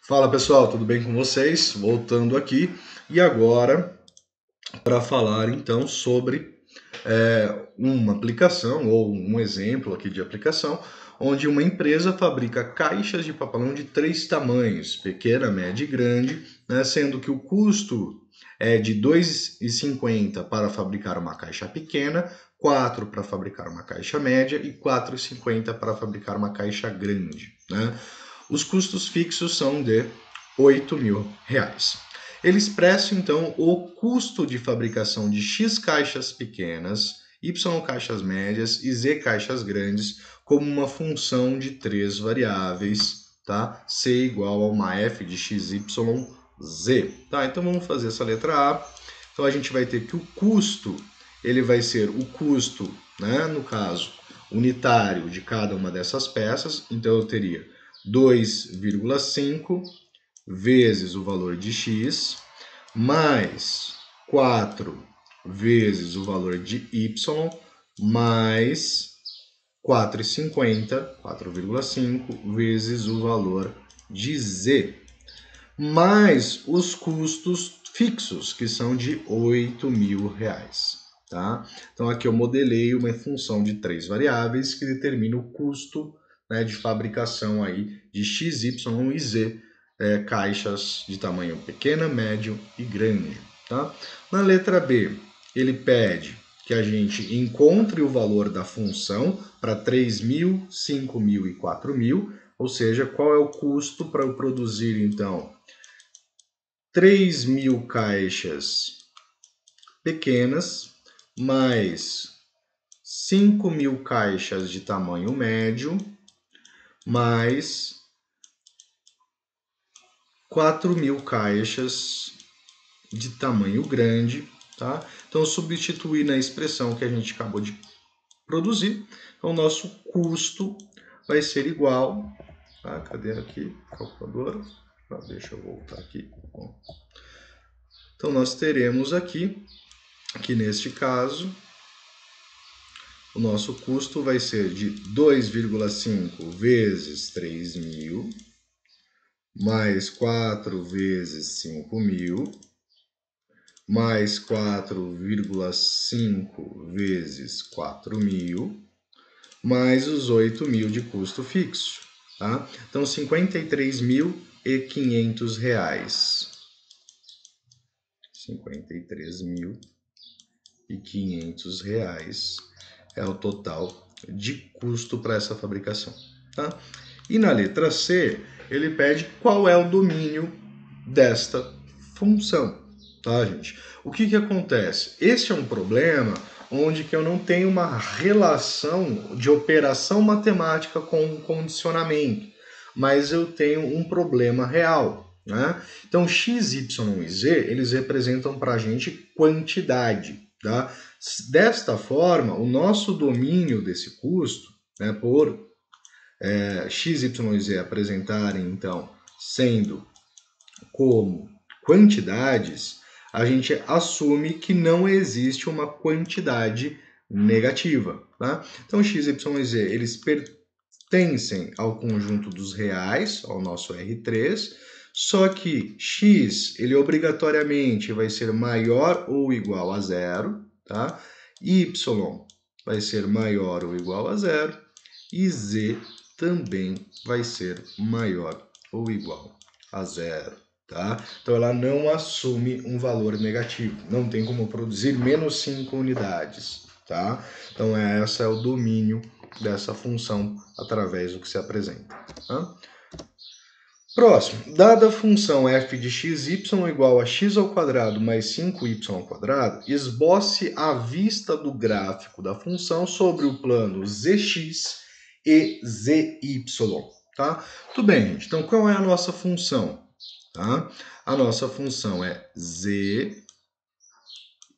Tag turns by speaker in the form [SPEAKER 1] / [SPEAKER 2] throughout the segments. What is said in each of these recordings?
[SPEAKER 1] Fala pessoal, tudo bem com vocês? Voltando aqui e agora para falar então sobre uma aplicação ou um exemplo aqui de aplicação onde uma empresa fabrica caixas de papelão de 3 tamanhos, pequena, média e grande, né, sendo que o custo é de R$ 2,50 para fabricar uma caixa pequena, 4 para fabricar uma caixa média e R$ 4,50 para fabricar uma caixa grande, né? Os custos fixos são de R$ 8.000. Ele expressa então o custo de fabricação de X caixas pequenas, Y caixas médias e Z caixas grandes como uma função de 3 variáveis, tá? C igual a uma f de x, y, z. Tá? Então vamos fazer essa letra A. Então a gente vai ter que o custo, ele vai ser o custo, né, no caso, unitário de cada uma dessas peças. Então eu teria 2,5 vezes o valor de x, mais 4 vezes o valor de y, mais 4,50, 4,5 vezes o valor de z, mais os custos fixos, que são de R$ 8.000. Tá? Então aqui eu modelei uma função de 3 variáveis que determina o custo, né, de fabricação aí de x, y e z, caixas de tamanho pequena, médio e grande. Tá? Na letra B, ele pede que a gente encontre o valor da função para 3.000, 5.000 e 4.000, ou seja, qual é o custo para eu produzir então 3.000 caixas pequenas, mais 5.000 caixas de tamanho médio, mais 4.000 caixas de tamanho grande, tá? Então, substituir na expressão que a gente acabou de produzir, então o nosso custo vai ser igual, tá? Cadê aqui, calculadora? Deixa eu voltar aqui. Então, nós teremos aqui, que neste caso, o nosso custo vai ser de 2,5 vezes 3.000, mais 4 vezes 5.000, mais 4,5 vezes 4.000, mais os 8.000 de custo fixo. Tá? Então, R$ 53.500. R$ 53.500 é o total de custo para essa fabricação. Tá? E na letra C, ele pede qual é o domínio desta função. Tá, gente? O que acontece? Este é um problema onde que eu não tenho uma relação de operação matemática com o condicionamento, mas eu tenho um problema real. Né? Então, x, y e z, eles representam para a gente quantidade. Tá? Desta forma, o nosso domínio desse custo, né, por x, y e z apresentarem, então, sendo como quantidades, a gente assume que não existe uma quantidade negativa. Tá? Então, x, y e z, eles pertencem ao conjunto dos reais, ao nosso R3, só que x, ele obrigatoriamente vai ser maior ou igual a zero, tá? Y vai ser maior ou igual a zero, e z também vai ser maior ou igual a zero. Tá? Então ela não assume um valor negativo, não tem como produzir menos 5 unidades. Tá? Então esse é o domínio dessa função através do que se apresenta. Tá? Próximo, dada a função f de xy igual a x ao quadrado mais 5y ao quadrado, esboce a vista do gráfico da função sobre o plano zx e zy. Tá? Tudo bem, gente. Então qual é a nossa função? Tá? A nossa função é z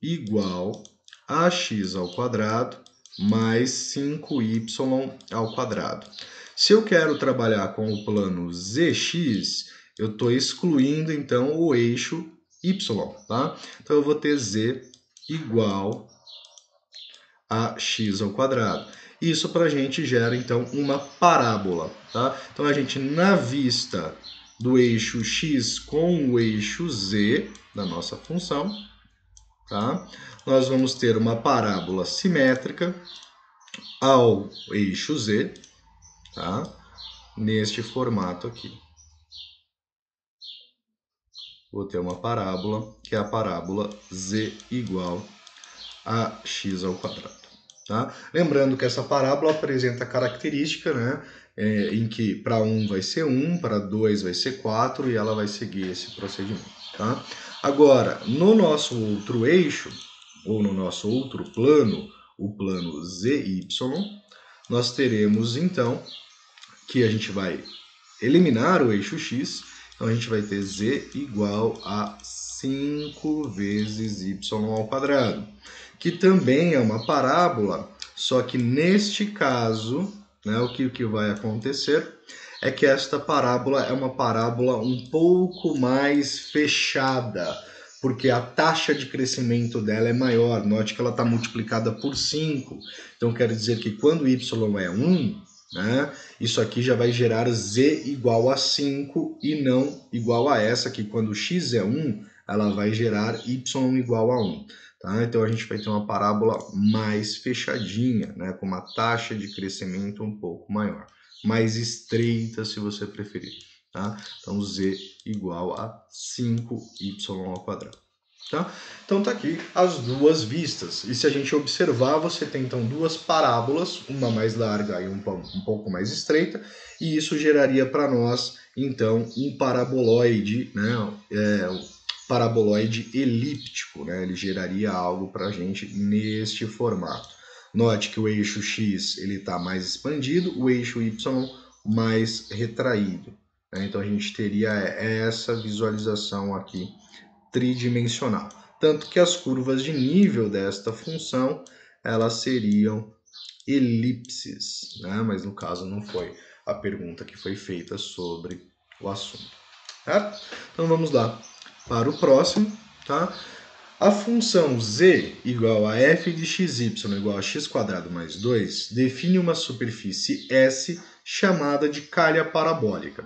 [SPEAKER 1] igual a x ao quadrado mais 5y ao quadrado. Se eu quero trabalhar com o plano zx, eu estou excluindo então o eixo y. Tá? Então eu vou ter z igual a x ao quadrado. Isso para a gente gera então uma parábola. Tá? Então a gente, na vista do eixo x com o eixo z da nossa função, tá? Nós vamos ter uma parábola simétrica ao eixo z, tá? Neste formato aqui. Vou ter uma parábola, que é a parábola z igual a x ao quadrado. Tá? Lembrando que essa parábola apresenta a característica, né, em que para 1 vai ser 1, para 2 vai ser 4 e ela vai seguir esse procedimento. Tá? Agora, no nosso outro eixo, ou no nosso outro plano, o plano ZY, nós teremos então que a gente vai eliminar o eixo x, então a gente vai ter z igual a 5 vezes y ao quadrado, que também é uma parábola, só que neste caso, né, o que vai acontecer é que esta parábola é uma parábola um pouco mais fechada, porque a taxa de crescimento dela é maior. Note que ela está multiplicada por 5, então quer dizer que quando y é 1, né, isso aqui já vai gerar z igual a 5 e não igual a essa, que quando x é 1, ela vai gerar y igual a 1. Tá? Então a gente vai ter uma parábola mais fechadinha, né, com uma taxa de crescimento um pouco maior, mais estreita se você preferir. Tá? Então z igual a 5y ao quadrado. Tá? Então tá aqui as duas vistas, e se a gente observar, você tem então duas parábolas, uma mais larga e um pouco mais estreita, e isso geraria para nós então um paraboloide, né, paraboloide elíptico, né, ele geraria algo para a gente neste formato. Note que o eixo x ele está mais expandido, o eixo y mais retraído, né? Então a gente teria essa visualização aqui tridimensional. Tanto que as curvas de nível desta função, elas seriam elipses, né? Mas no caso não foi a pergunta que foi feita sobre o assunto. Certo? Então vamos lá para o próximo. Tá? A função z igual a f de xy igual a x² mais 2 define uma superfície S chamada de calha parabólica.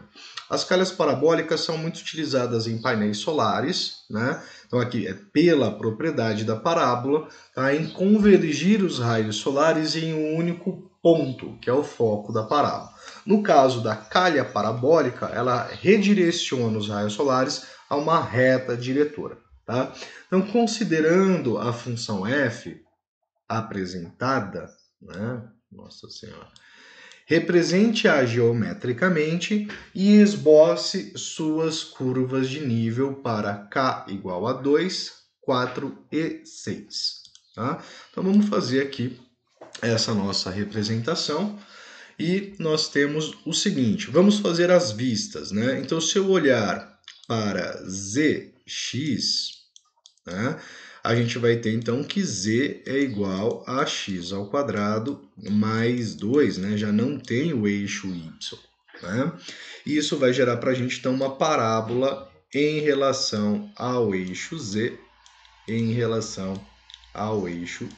[SPEAKER 1] As calhas parabólicas são muito utilizadas em painéis solares, né? Então aqui é pela propriedade da parábola, tá? Em convergir os raios solares em um único ponto, que é o foco da parábola. No caso da calha parabólica, ela redireciona os raios solares a uma reta diretora. Tá? Então, considerando a função f apresentada, né? Nossa Senhora, represente-a geometricamente e esboce suas curvas de nível para k igual a 2, 4 e 6. Tá? Então, vamos fazer aqui essa nossa representação. E nós temos o seguinte, vamos fazer as vistas, né? Então, se eu olhar para zx, né, a gente vai ter então que z é igual a x ao quadrado mais 2, né? Já não tem o eixo y, né? E isso vai gerar para a gente então uma parábola em relação ao eixo z em relação ao eixo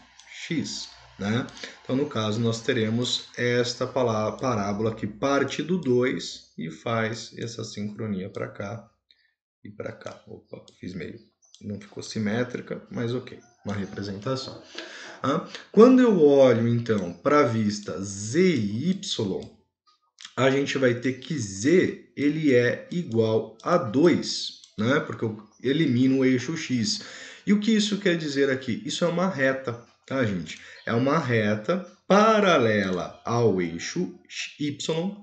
[SPEAKER 1] x. Né? Então, no caso, nós teremos esta parábola que parte do 2 e faz essa sincronia para cá e para cá. Opa, fiz meio. Não ficou simétrica, mas ok, uma representação. Quando eu olho, então, para a vista ZY, a gente vai ter que Z ele é igual a 2, né? Porque eu elimino o eixo X. E o que isso quer dizer aqui? Isso é uma reta, tá, gente? É uma reta paralela ao eixo Y,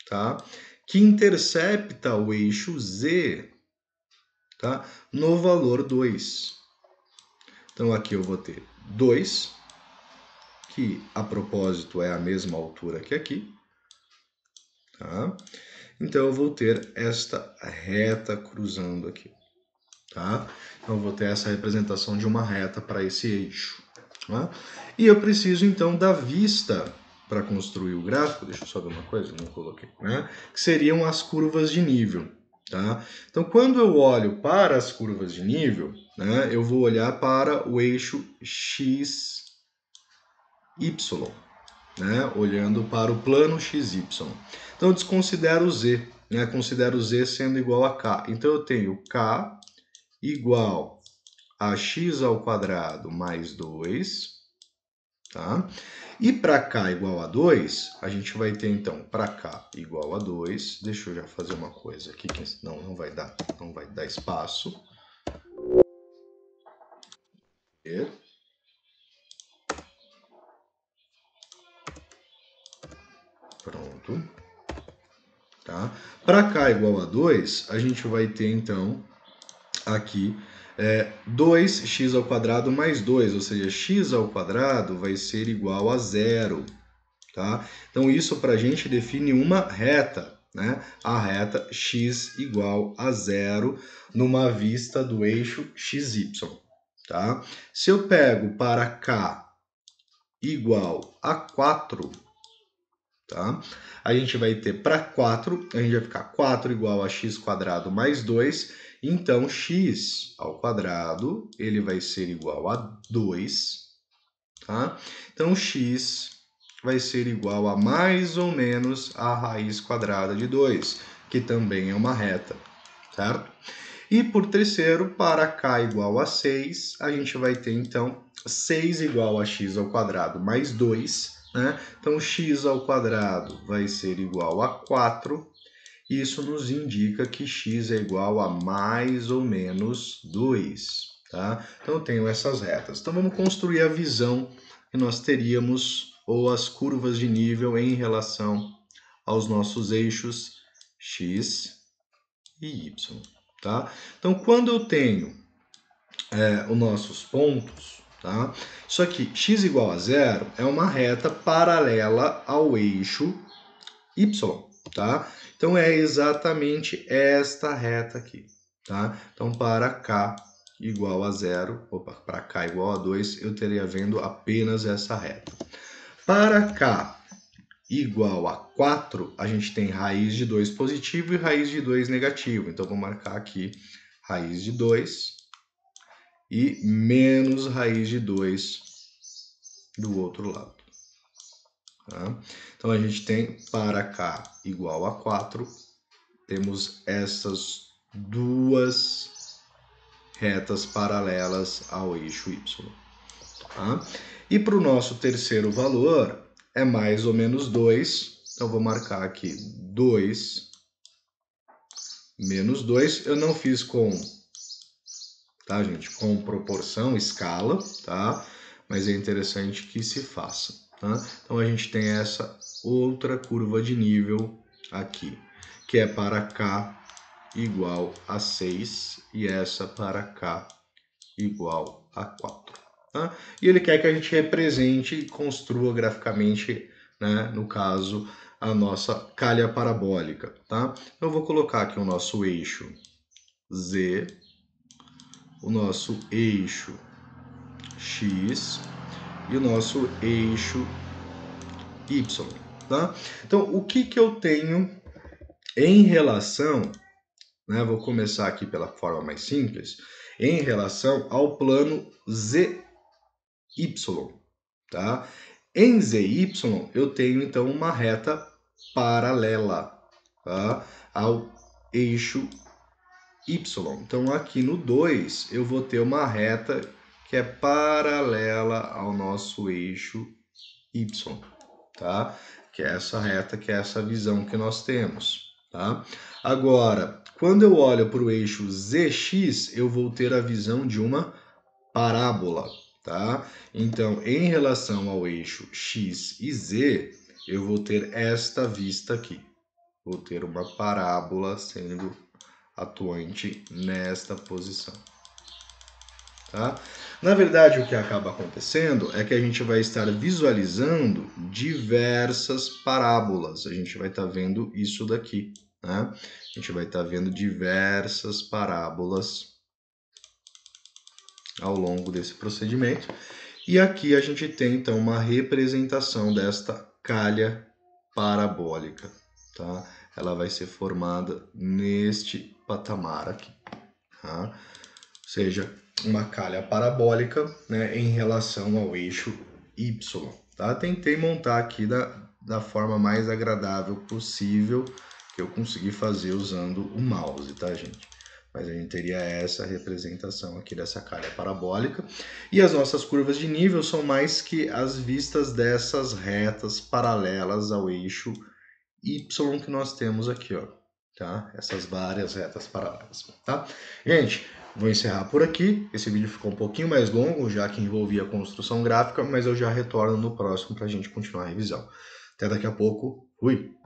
[SPEAKER 1] tá? Que intercepta o eixo Z, tá? No valor 2. Então, aqui eu vou ter 2, que a propósito é a mesma altura que aqui, tá? Então, eu vou ter esta reta cruzando aqui, tá? Então, eu vou ter essa representação de uma reta para esse eixo. Tá? E eu preciso, então, da vista para construir o gráfico. Deixa eu só ver uma coisa, não coloquei, né? Que seriam as curvas de nível. Tá? Então, quando eu olho para as curvas de nível, né, eu vou olhar para o eixo XY, né, olhando para o plano XY. Então, eu desconsidero o Z, né, considero z sendo igual a k. Então, eu tenho k igual a x ao quadrado mais 2, tá? E para k igual a 2, a gente vai ter, então, para k igual a 2. Deixa eu já fazer uma coisa aqui, que senão não vai dar espaço. Pronto. Tá? Para k igual a 2, a gente vai ter, então, aqui 2x ao quadrado mais 2, ou seja, x ao quadrado vai ser igual a 0. Tá? Então, isso para a gente define uma reta, né? A reta x igual a 0 numa vista do eixo xy. Tá? Se eu pego para k igual a 4, tá? A gente vai ter para 4, a gente vai ficar 4 igual a x quadrado mais 2, então x ao quadrado ele vai ser igual a 2, tá? Então x vai ser igual a mais ou menos a raiz quadrada de 2, que também é uma reta, certo? E por terceiro, para k igual a 6, a gente vai ter então 6 igual a x ao quadrado mais 2, né? Então x ao quadrado vai ser igual a 4, isso nos indica que x é igual a mais ou menos 2, tá? Então eu tenho essas retas. Então vamos construir a visão que nós teríamos, ou as curvas de nível em relação aos nossos eixos x e y, tá? Então quando eu tenho os nossos pontos, tá? Isso aqui, x igual a 0, é uma reta paralela ao eixo y, tá? Então é exatamente esta reta aqui, tá? Então para k igual a 0, para k igual a 2, eu teria vendo apenas essa reta. Para k igual a 4, a gente tem raiz de 2 positivo e raiz de 2 negativo. Então vou marcar aqui raiz de 2 e menos raiz de 2 do outro lado. Tá? Então a gente tem para k igual a 4, temos essas duas retas paralelas ao eixo y. Tá? E para o nosso terceiro valor é mais ou menos 2, então vou marcar aqui 2 menos 2, eu não fiz com, tá, gente, com proporção, escala, tá? Mas é interessante que se faça, tá? Então a gente tem essa outra curva de nível aqui, que é para k igual a 6 e essa para k igual a 4. Tá? E ele quer que a gente represente e construa graficamente, né, no caso, a nossa calha parabólica. Tá? Eu vou colocar aqui o nosso eixo z, o nosso eixo x e o nosso eixo y. Tá? Então, o que eu tenho em relação, né, vou começar aqui pela forma mais simples, em relação ao plano ZY, tá? Em ZY, eu tenho, então, uma reta paralela, tá, ao eixo Y. Então, aqui no 2, eu vou ter uma reta que é paralela ao nosso eixo Y, tá? Que é essa reta, que é essa visão que nós temos, tá? Agora, quando eu olho para o eixo ZX, eu vou ter a visão de uma parábola, tá? Então, em relação ao eixo X e Z, eu vou ter esta vista aqui. Vou ter uma parábola sendo atuante nesta posição, tá? Na verdade, o que acaba acontecendo é que a gente vai estar visualizando diversas parábolas. A gente vai estar vendo isso daqui, né? A gente vai estar vendo diversas parábolas ao longo desse procedimento. E aqui a gente tem, então, uma representação desta calha parabólica, tá? Ela vai ser formada neste patamar aqui, tá? Ou seja, uma calha parabólica, né, em relação ao eixo Y, tá? Tentei montar aqui da forma mais agradável possível, eu consegui fazer usando o mouse, tá, gente? Mas a gente teria essa representação aqui dessa calha parabólica. E as nossas curvas de nível são mais que as vistas dessas retas paralelas ao eixo Y que nós temos aqui, ó, tá? Essas várias retas paralelas, tá? Gente, vou encerrar por aqui. Esse vídeo ficou um pouquinho mais longo, já que envolvia a construção gráfica, mas eu já retorno no próximo para a gente continuar a revisão. Até daqui a pouco. Fui!